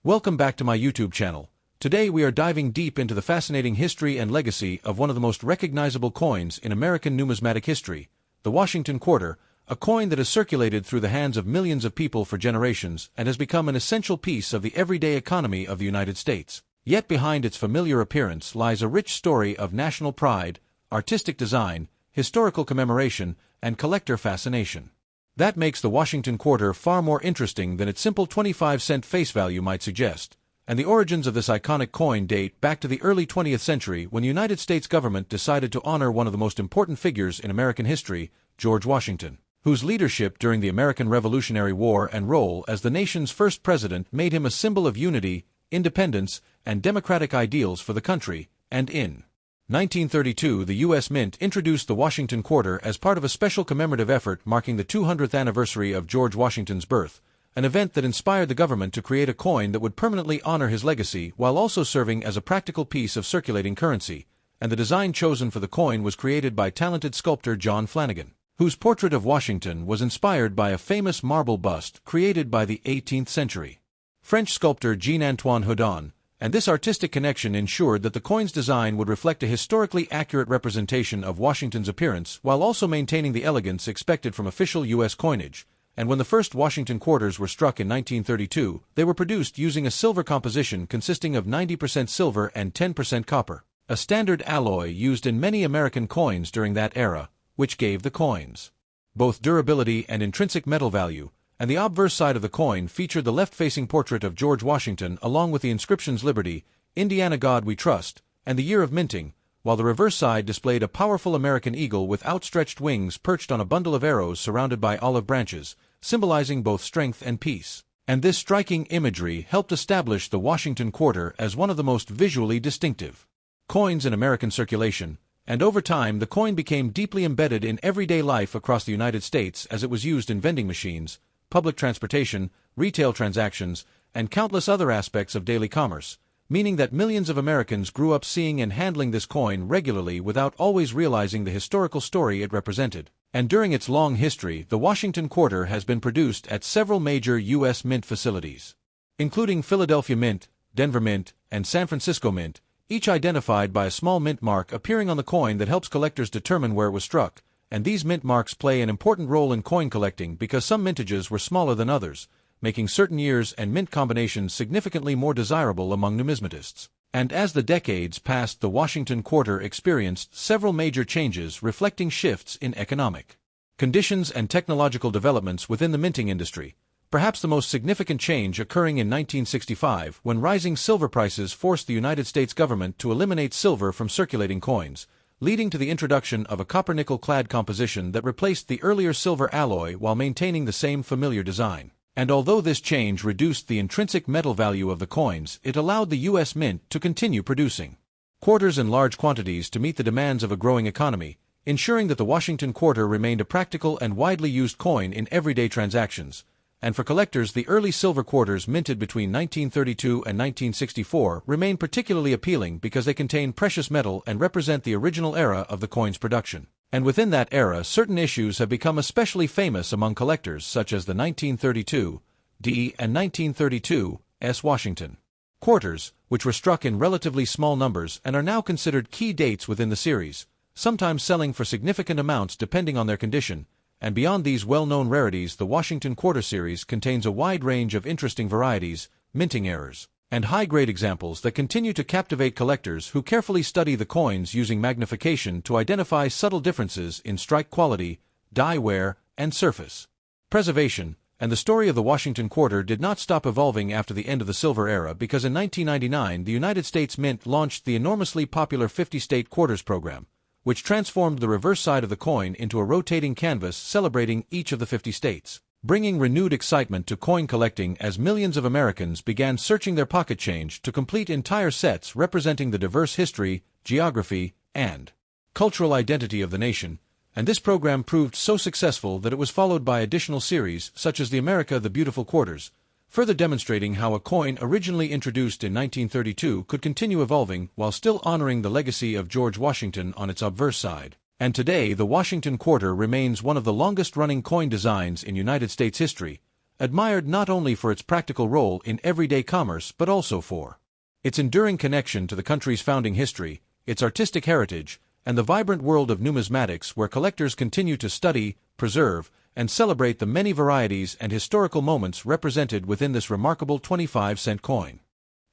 Welcome back to my YouTube channel. Today we are diving deep into the fascinating history and legacy of one of the most recognizable coins in American numismatic history, the Washington Quarter, a coin that has circulated through the hands of millions of people for generations and has become an essential piece of the everyday economy of the United States. Yet behind its familiar appearance lies a rich story of national pride, artistic design, historical commemoration, and collector fascination. That makes the Washington Quarter far more interesting than its simple 25-cent face value might suggest. And the origins of this iconic coin date back to the early 20th century when the United States government decided to honor one of the most important figures in American history, George Washington, whose leadership during the American Revolutionary War and role as the nation's first president made him a symbol of unity, independence, and democratic ideals for the country. And in 1932, the U.S. Mint introduced the Washington Quarter as part of a special commemorative effort marking the 200th anniversary of George Washington's birth, an event that inspired the government to create a coin that would permanently honor his legacy while also serving as a practical piece of circulating currency, and the design chosen for the coin was created by talented sculptor John Flanagan, whose portrait of Washington was inspired by a famous marble bust created by the 18th century French sculptor Jean-Antoine Houdon, and this artistic connection ensured that the coin's design would reflect a historically accurate representation of Washington's appearance while also maintaining the elegance expected from official U.S. coinage. And when the first Washington quarters were struck in 1932, they were produced using a silver composition consisting of 90% silver and 10% copper, a standard alloy used in many American coins during that era, which gave the coins both durability and intrinsic metal value. And the obverse side of the coin featured the left-facing portrait of George Washington along with the inscriptions Liberty, Indiana God We Trust, and the year of minting, while the reverse side displayed a powerful American eagle with outstretched wings perched on a bundle of arrows surrounded by olive branches, symbolizing both strength and peace. And this striking imagery helped establish the Washington Quarter as one of the most visually distinctive coins in American circulation, and over time the coin became deeply embedded in everyday life across the United States as it was used in vending machines, public transportation, retail transactions, and countless other aspects of daily commerce, meaning that millions of Americans grew up seeing and handling this coin regularly without always realizing the historical story it represented. And during its long history, the Washington Quarter has been produced at several major U.S. mint facilities, including Philadelphia Mint, Denver Mint, and San Francisco Mint, each identified by a small mint mark appearing on the coin that helps collectors determine where it was struck. And these mint marks play an important role in coin collecting because some mintages were smaller than others, making certain years and mint combinations significantly more desirable among numismatists. And as the decades passed, the Washington Quarter experienced several major changes reflecting shifts in economic conditions and technological developments within the minting industry, perhaps the most significant change occurring in 1965 when rising silver prices forced the United States government to eliminate silver from circulating coins, leading to the introduction of a copper-nickel-clad composition that replaced the earlier silver alloy while maintaining the same familiar design. And although this change reduced the intrinsic metal value of the coins, it allowed the U.S. Mint to continue producing quarters in large quantities to meet the demands of a growing economy, ensuring that the Washington Quarter remained a practical and widely used coin in everyday transactions. And for collectors, the early silver quarters minted between 1932 and 1964 remain particularly appealing because they contain precious metal and represent the original era of the coin's production. And within that era, certain issues have become especially famous among collectors, such as the 1932 D and 1932 S Washington quarters, which were struck in relatively small numbers and are now considered key dates within the series, sometimes selling for significant amounts depending on their condition. And beyond these well-known rarities, the Washington Quarter series contains a wide range of interesting varieties, minting errors, and high-grade examples that continue to captivate collectors who carefully study the coins using magnification to identify subtle differences in strike quality, die wear, and surface preservation. And the story of the Washington Quarter did not stop evolving after the end of the silver era because in 1999 the United States Mint launched the enormously popular 50-state quarters program, which transformed the reverse side of the coin into a rotating canvas celebrating each of the 50 states, bringing renewed excitement to coin collecting as millions of Americans began searching their pocket change to complete entire sets representing the diverse history, geography, and cultural identity of the nation. And this program proved so successful that it was followed by additional series such as the America the Beautiful Quarters, further demonstrating how a coin originally introduced in 1932 could continue evolving while still honoring the legacy of George Washington on its obverse side. And today, the Washington Quarter remains one of the longest-running coin designs in United States history, admired not only for its practical role in everyday commerce but also for its enduring connection to the country's founding history, its artistic heritage, and the vibrant world of numismatics where collectors continue to study, preserve, and celebrate the many varieties and historical moments represented within this remarkable 25-cent coin.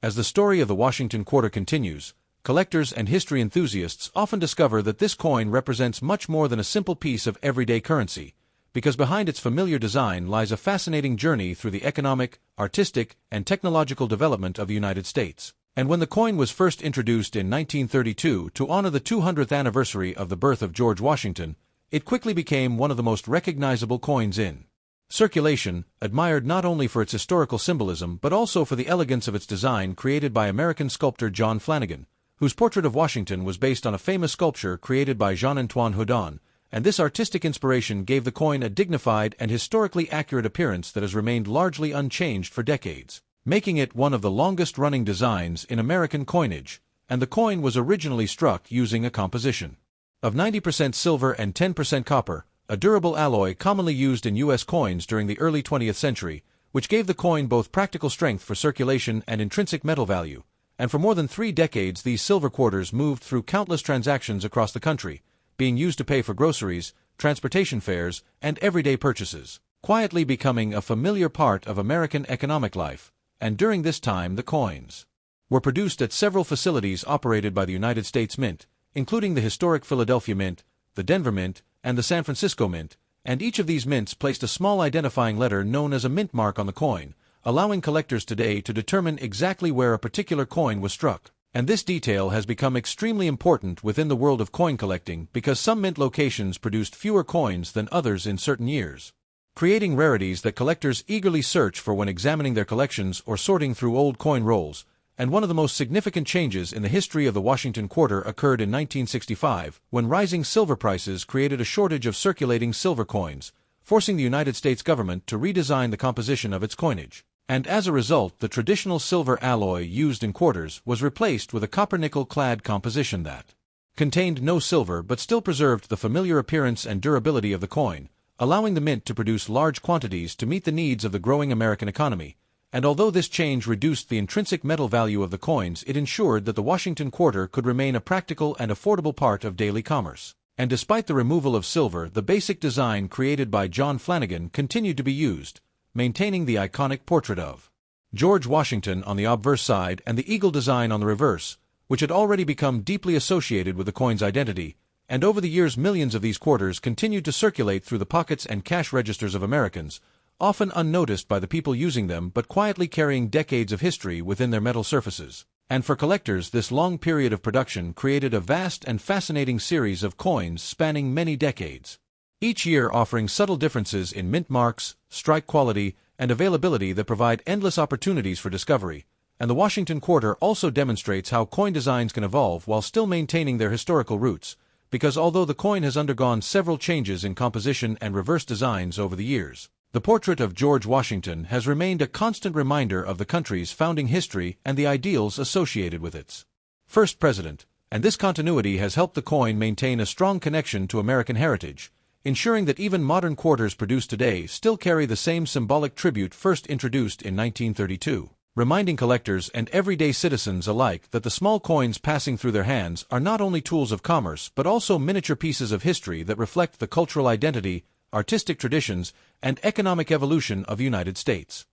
As the story of the Washington Quarter continues, collectors and history enthusiasts often discover that this coin represents much more than a simple piece of everyday currency, because behind its familiar design lies a fascinating journey through the economic, artistic, and technological development of the United States. And when the coin was first introduced in 1932 to honor the 200th anniversary of the birth of George Washington, it quickly became one of the most recognizable coins in circulation, admired not only for its historical symbolism but also for the elegance of its design created by American sculptor John Flanagan, whose portrait of Washington was based on a famous sculpture created by Jean-Antoine Houdon, and this artistic inspiration gave the coin a dignified and historically accurate appearance that has remained largely unchanged for decades, making it one of the longest-running designs in American coinage, and the coin was originally struck using a composition of 90% silver and 10% copper, a durable alloy commonly used in U.S. coins during the early 20th century, which gave the coin both practical strength for circulation and intrinsic metal value. And for more than 3 decades these silver quarters moved through countless transactions across the country, being used to pay for groceries, transportation fares, and everyday purchases, quietly becoming a familiar part of American economic life. And during this time the coins were produced at several facilities operated by the United States Mint, including the historic Philadelphia Mint, the Denver Mint, and the San Francisco Mint, and each of these mints placed a small identifying letter known as a mint mark on the coin, allowing collectors today to determine exactly where a particular coin was struck. And this detail has become extremely important within the world of coin collecting because some mint locations produced fewer coins than others in certain years, creating rarities that collectors eagerly search for when examining their collections or sorting through old coin rolls. And one of the most significant changes in the history of the Washington Quarter occurred in 1965, when rising silver prices created a shortage of circulating silver coins, forcing the United States government to redesign the composition of its coinage. And as a result, the traditional silver alloy used in quarters was replaced with a copper-nickel-clad composition that contained no silver but still preserved the familiar appearance and durability of the coin, allowing the mint to produce large quantities to meet the needs of the growing American economy. And although this change reduced the intrinsic metal value of the coins, it ensured that the Washington Quarter could remain a practical and affordable part of daily commerce. And despite the removal of silver, the basic design created by John Flanagan continued to be used, maintaining the iconic portrait of George Washington on the obverse side and the eagle design on the reverse, which had already become deeply associated with the coin's identity. And over the years millions of these quarters continued to circulate through the pockets and cash registers of Americans, often unnoticed by the people using them but quietly carrying decades of history within their metal surfaces. And for collectors, this long period of production created a vast and fascinating series of coins spanning many decades, each year offering subtle differences in mint marks, strike quality, and availability that provide endless opportunities for discovery. And the Washington Quarter also demonstrates how coin designs can evolve while still maintaining their historical roots, because although the coin has undergone several changes in composition and reverse designs over the years, the portrait of George Washington has remained a constant reminder of the country's founding history and the ideals associated with its first president, and this continuity has helped the coin maintain a strong connection to American heritage, ensuring that even modern quarters produced today still carry the same symbolic tribute first introduced in 1932, reminding collectors and everyday citizens alike that the small coins passing through their hands are not only tools of commerce but also miniature pieces of history that reflect the cultural identity, artistic traditions, and economic evolution of the United States.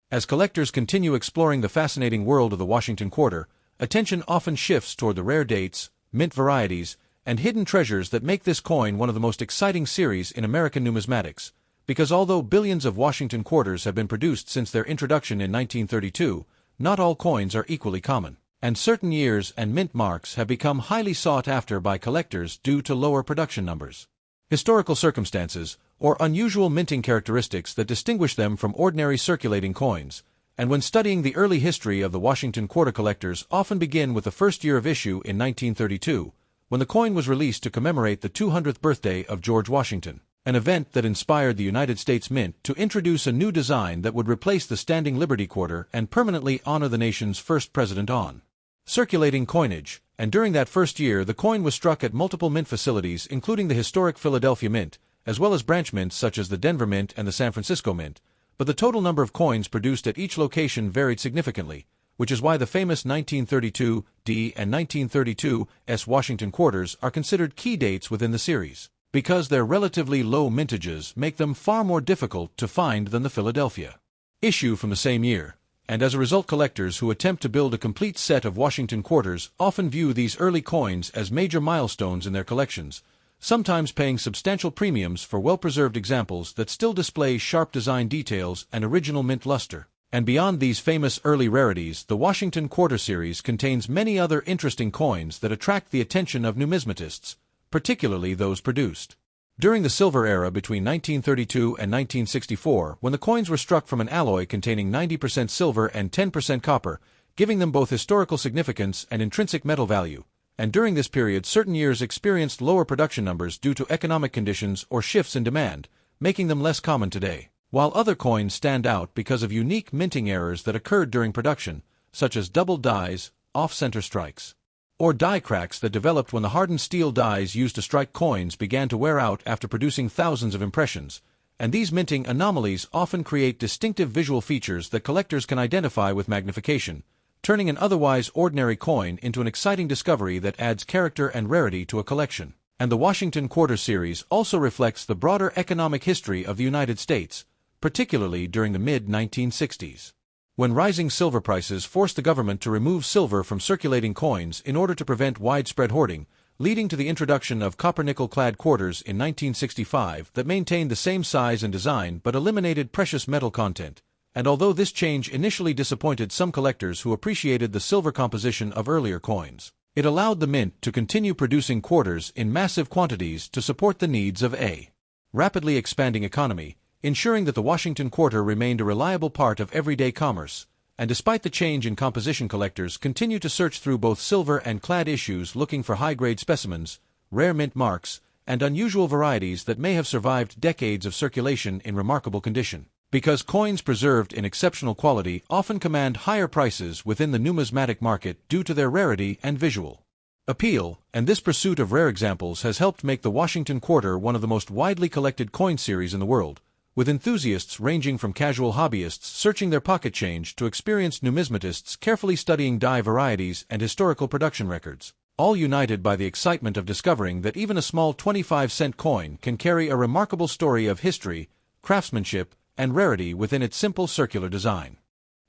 As collectors continue exploring the fascinating world of the Washington Quarter, attention often shifts toward the rare dates, mint varieties, and hidden treasures that make this coin one of the most exciting series in American numismatics, because although billions of Washington quarters have been produced since their introduction in 1932, not all coins are equally common, and certain years and mint marks have become highly sought after by collectors due to lower production numbers, historical circumstances, or unusual minting characteristics that distinguish them from ordinary circulating coins. And when studying the early history of the Washington Quarter, collectors often begin with the first year of issue in 1932, when the coin was released to commemorate the 200th birthday of George Washington, an event that inspired the United States Mint to introduce a new design that would replace the standing Liberty Quarter and permanently honor the nation's first president on circulating coinage. And during that first year, the coin was struck at multiple mint facilities, including the historic Philadelphia Mint, as well as branch mints such as the Denver Mint and the San Francisco Mint. but the total number of coins produced at each location varied significantly, which is why the famous 1932D and 1932S Washington quarters are considered key dates within the series, because their relatively low mintages make them far more difficult to find than the Philadelphia issue from the same year, and as a result collectors who attempt to build a complete set of Washington quarters often view these early coins as major milestones in their collections, sometimes paying substantial premiums for well-preserved examples that still display sharp design details and original mint luster. And beyond these famous early rarities, the Washington Quarter series contains many other interesting coins that attract the attention of numismatists, particularly those produced during the silver era between 1932 and 1964, when the coins were struck from an alloy containing 90% silver and 10% copper, giving them both historical significance and intrinsic metal value. And during this period, certain years experienced lower production numbers due to economic conditions or shifts in demand, making them less common today. While other coins stand out because of unique minting errors that occurred during production, such as double dies, off-center strikes, or die cracks that developed when the hardened steel dies used to strike coins began to wear out after producing thousands of impressions, and these minting anomalies often create distinctive visual features that collectors can identify with magnification, turning an otherwise ordinary coin into an exciting discovery that adds character and rarity to a collection. And the Washington Quarter series also reflects the broader economic history of the United States, particularly during the mid-1960s, when rising silver prices forced the government to remove silver from circulating coins in order to prevent widespread hoarding, leading to the introduction of copper-nickel-clad quarters in 1965 that maintained the same size and design but eliminated precious metal content. And although this change initially disappointed some collectors who appreciated the silver composition of earlier coins, it allowed the mint to continue producing quarters in massive quantities to support the needs of a rapidly expanding economy, ensuring that the Washington Quarter remained a reliable part of everyday commerce. And despite the change in composition, collectors continue to search through both silver and clad issues looking for high-grade specimens, rare mint marks, and unusual varieties that may have survived decades of circulation in remarkable condition. Because coins preserved in exceptional quality often command higher prices within the numismatic market due to their rarity and visual appeal, and this pursuit of rare examples has helped make the Washington Quarter one of the most widely collected coin series in the world, with enthusiasts ranging from casual hobbyists searching their pocket change to experienced numismatists carefully studying die varieties and historical production records, all united by the excitement of discovering that even a small 25-cent coin can carry a remarkable story of history, craftsmanship, and rarity within its simple circular design.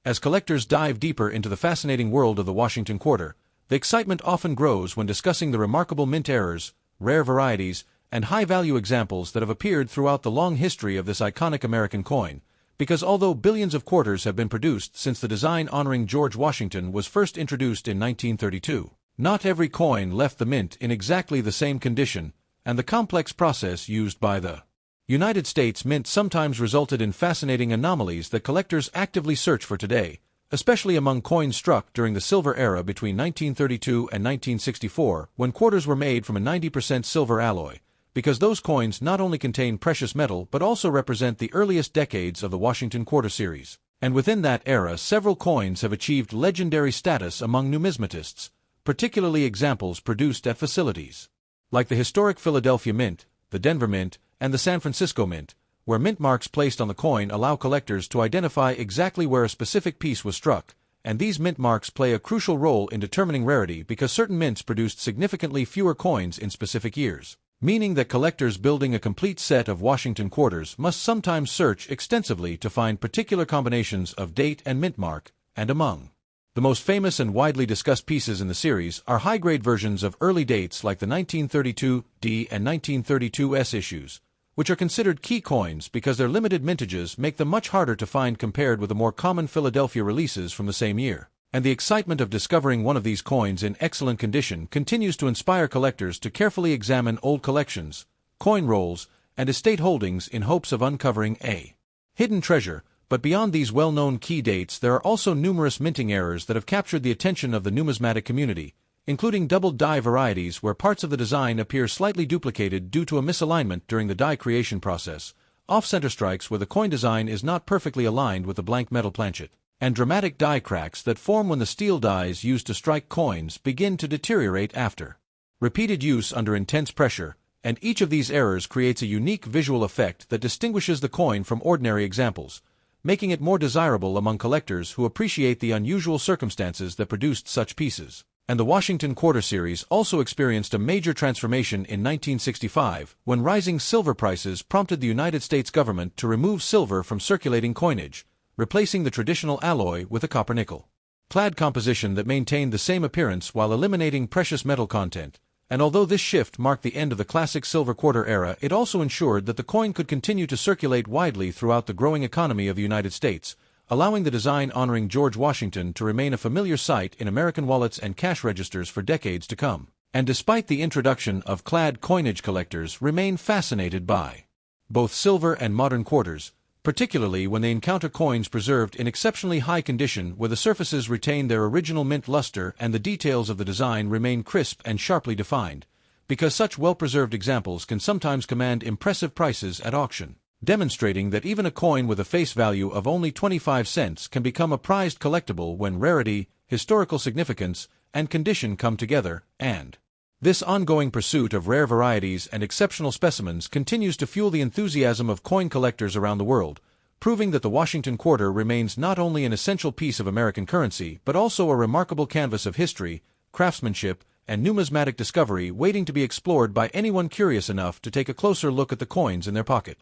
As collectors dive deeper into the fascinating world of the Washington Quarter, the excitement often grows when discussing the remarkable mint errors, rare varieties, and high-value examples that have appeared throughout the long history of this iconic American coin, because although billions of quarters have been produced since the design honoring George Washington was first introduced in 1932, not every coin left the mint in exactly the same condition, and the complex process used by the United States Mint sometimes resulted in fascinating anomalies that collectors actively search for today, especially among coins struck during the silver era between 1932 and 1964, when quarters were made from a 90% silver alloy, because those coins not only contain precious metal but also represent the earliest decades of the Washington Quarter series. And within that era, several coins have achieved legendary status among numismatists, particularly examples produced at facilities like the historic Philadelphia Mint, the Denver Mint, and the San Francisco Mint, where mint marks placed on the coin allow collectors to identify exactly where a specific piece was struck, and these mint marks play a crucial role in determining rarity because certain mints produced significantly fewer coins in specific years, meaning that collectors building a complete set of Washington quarters must sometimes search extensively to find particular combinations of date and mint mark, and among the most famous and widely discussed pieces in the series are high-grade versions of early dates like the 1932D and 1932S issues, which are considered key coins because their limited mintages make them much harder to find compared with the more common Philadelphia releases from the same year. And the excitement of discovering one of these coins in excellent condition continues to inspire collectors to carefully examine old collections, coin rolls, and estate holdings in hopes of uncovering a hidden treasure. But beyond these well-known key dates, there are also numerous minting errors that have captured the attention of the numismatic community, including double die varieties where parts of the design appear slightly duplicated due to a misalignment during the die creation process, off-center strikes where the coin design is not perfectly aligned with the blank metal planchet, and dramatic die cracks that form when the steel dies used to strike coins begin to deteriorate after repeated use under intense pressure, and each of these errors creates a unique visual effect that distinguishes the coin from ordinary examples, making it more desirable among collectors who appreciate the unusual circumstances that produced such pieces. And the Washington Quarter Series also experienced a major transformation in 1965, when rising silver prices prompted the United States government to remove silver from circulating coinage, replacing the traditional alloy with a copper-nickel clad composition that maintained the same appearance while eliminating precious metal content. And although this shift marked the end of the classic silver quarter era, it also ensured that the coin could continue to circulate widely throughout the growing economy of the United States, allowing the design honoring George Washington to remain a familiar sight in American wallets and cash registers for decades to come. And despite the introduction of clad coinage, collectors remain fascinated by both silver and modern quarters, particularly when they encounter coins preserved in exceptionally high condition where the surfaces retain their original mint luster and the details of the design remain crisp and sharply defined, because such well-preserved examples can sometimes command impressive prices at auction, demonstrating that even a coin with a face value of only 25 cents can become a prized collectible when rarity, historical significance, and condition come together. And this ongoing pursuit of rare varieties and exceptional specimens continues to fuel the enthusiasm of coin collectors around the world, proving that the Washington Quarter remains not only an essential piece of American currency but also a remarkable canvas of history, craftsmanship, and numismatic discovery waiting to be explored by anyone curious enough to take a closer look at the coins in their pocket.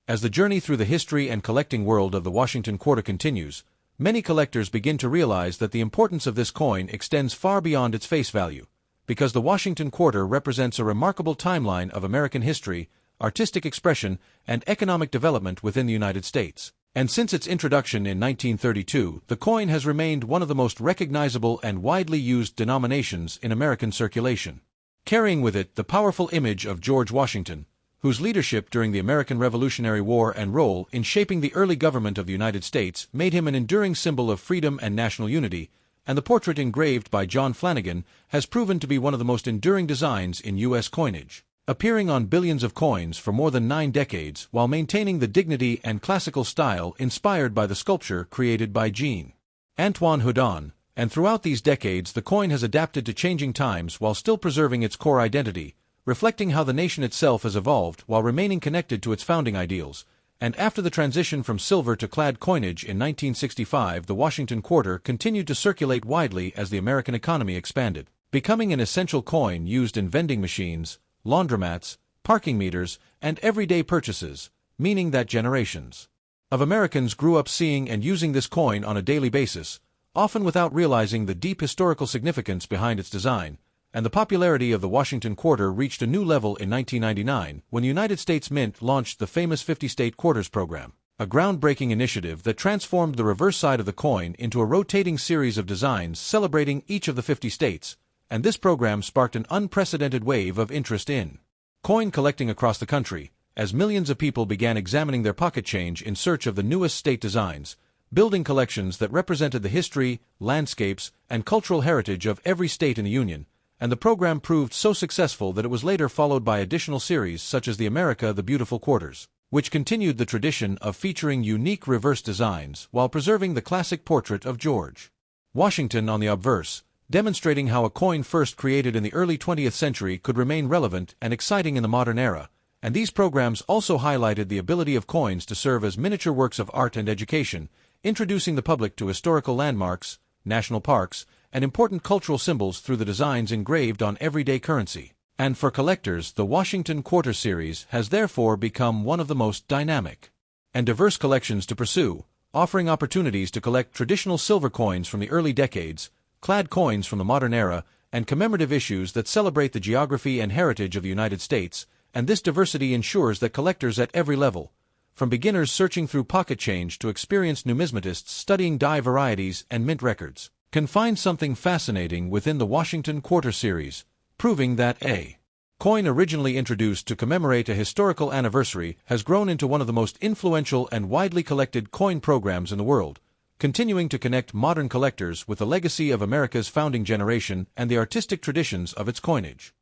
As the journey through the history and collecting world of the Washington Quarter continues, many collectors begin to realize that the importance of this coin extends far beyond its face value, because the Washington Quarter represents a remarkable timeline of American history, artistic expression, and economic development within the United States. And since its introduction in 1932, the coin has remained one of the most recognizable and widely used denominations in American circulation, carrying with it the powerful image of George Washington, whose leadership during the American Revolutionary War and role in shaping the early government of the United States made him an enduring symbol of freedom and national unity. And the portrait engraved by John Flanagan has proven to be one of the most enduring designs in U.S. coinage, appearing on billions of coins for more than 9 decades while maintaining the dignity and classical style inspired by the sculpture created by Jean-Antoine Houdon. And throughout these decades, the coin has adapted to changing times while still preserving its core identity, reflecting how the nation itself has evolved while remaining connected to its founding ideals. And after the transition from silver to clad coinage in 1965, the Washington Quarter continued to circulate widely as the American economy expanded, becoming an essential coin used in vending machines, laundromats, parking meters, and everyday purchases, meaning that generations of Americans grew up seeing and using this coin on a daily basis, often without realizing the deep historical significance behind its design. And the popularity of the Washington Quarter reached a new level in 1999 when the United States Mint launched the famous 50-state quarters program, a groundbreaking initiative that transformed the reverse side of the coin into a rotating series of designs celebrating each of the 50 states, and this program sparked an unprecedented wave of interest in coin collecting across the country, as millions of people began examining their pocket change in search of the newest state designs, building collections that represented the history, landscapes, and cultural heritage of every state in the Union. And the program proved so successful that it was later followed by additional series such as the America the Beautiful Quarters, which continued the tradition of featuring unique reverse designs while preserving the classic portrait of George Washington on the obverse, demonstrating how a coin first created in the early 20th century could remain relevant and exciting in the modern era. And these programs also highlighted the ability of coins to serve as miniature works of art and education, introducing the public to historical landmarks, national parks, and important cultural symbols through the designs engraved on everyday currency. And for collectors, the Washington Quarter Series has therefore become one of the most dynamic and diverse collections to pursue, offering opportunities to collect traditional silver coins from the early decades, clad coins from the modern era, and commemorative issues that celebrate the geography and heritage of the United States. And this diversity ensures that collectors at every level, from beginners searching through pocket change to experienced numismatists studying die varieties and mint records, can find something fascinating within the Washington Quarter Series, proving that a coin originally introduced to commemorate a historical anniversary has grown into one of the most influential and widely collected coin programs in the world, continuing to connect modern collectors with the legacy of America's founding generation and the artistic traditions of its coinage.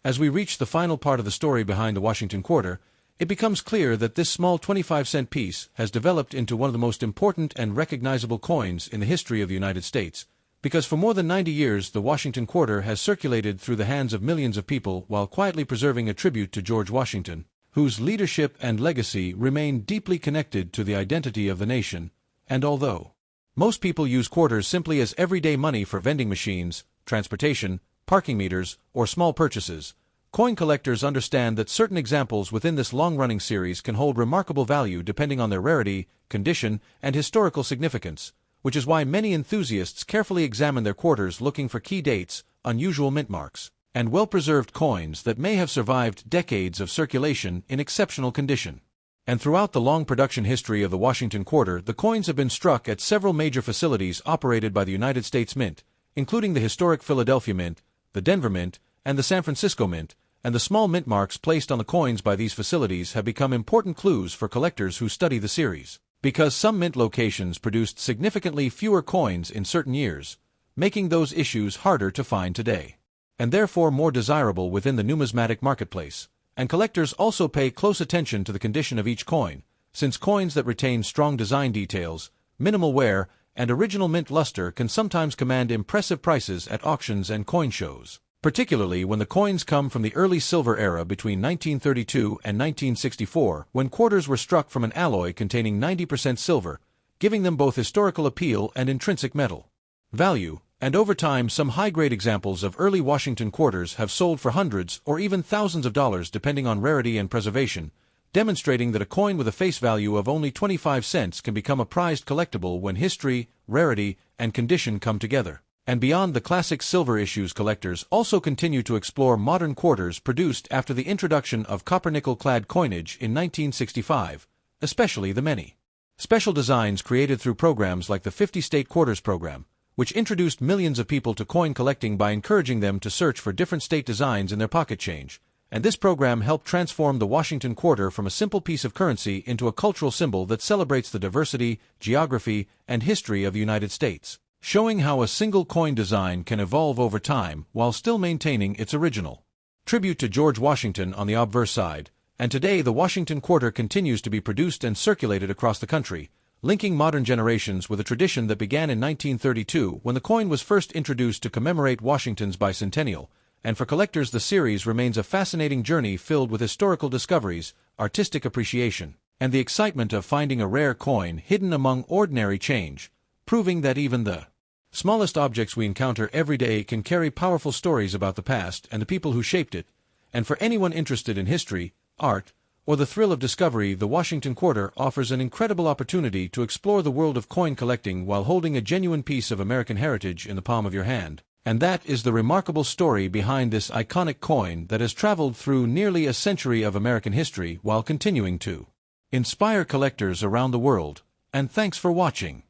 As we reach the final part of the story behind the Washington Quarter, it becomes clear that this small 25-cent piece has developed into one of the most important and recognizable coins in the history of the United States, because for more than 90 years the Washington Quarter has circulated through the hands of millions of people while quietly preserving a tribute to George Washington, whose leadership and legacy remain deeply connected to the identity of the nation, And although most people use quarters simply as everyday money for vending machines, transportation, parking meters, or small purchases, coin collectors understand that certain examples within this long-running series can hold remarkable value depending on their rarity, condition, and historical significance, which is why many enthusiasts carefully examine their quarters looking for key dates, unusual mint marks, and well-preserved coins that may have survived decades of circulation in exceptional condition. And throughout the long production history of the Washington Quarter, the coins have been struck at several major facilities operated by the United States Mint, including the historic Philadelphia Mint, the Denver Mint, and the San Francisco Mint, and the small mint marks placed on the coins by these facilities have become important clues for collectors who study the series. Because some mint locations produced significantly fewer coins in certain years, making those issues harder to find today, and therefore more desirable within the numismatic marketplace. And collectors also pay close attention to the condition of each coin, since coins that retain strong design details, minimal wear, and original mint luster can sometimes command impressive prices at auctions and coin shows, particularly when the coins come from the early silver era between 1932 and 1964, when quarters were struck from an alloy containing 90% silver, giving them both historical appeal and intrinsic metal value. And over time, some high-grade examples of early Washington quarters have sold for hundreds or even thousands of dollars depending on rarity and preservation, demonstrating that a coin with a face value of only 25 cents can become a prized collectible when history, rarity, and condition come together. And beyond the classic silver issues, collectors also continue to explore modern quarters produced after the introduction of copper-nickel-clad coinage in 1965, especially the many special designs created through programs like the 50-State Quarters program, which introduced millions of people to coin collecting by encouraging them to search for different state designs in their pocket change. And this program helped transform the Washington Quarter from a simple piece of currency into a cultural symbol that celebrates the diversity, geography, and history of the United States, showing how a single coin design can evolve over time while still maintaining its original tribute to George Washington on the obverse side. And today the Washington Quarter continues to be produced and circulated across the country, linking modern generations with a tradition that began in 1932 when the coin was first introduced to commemorate Washington's bicentennial. And for collectors, the series remains a fascinating journey filled with historical discoveries, artistic appreciation, and the excitement of finding a rare coin hidden among ordinary change, proving that even the smallest objects we encounter every day can carry powerful stories about the past and the people who shaped it. And for anyone interested in history, art, or the thrill of discovery, the Washington Quarter offers an incredible opportunity to explore the world of coin collecting while holding a genuine piece of American heritage in the palm of your hand. And that is the remarkable story behind this iconic coin that has traveled through nearly a century of American history while continuing to inspire collectors around the world. And thanks for watching.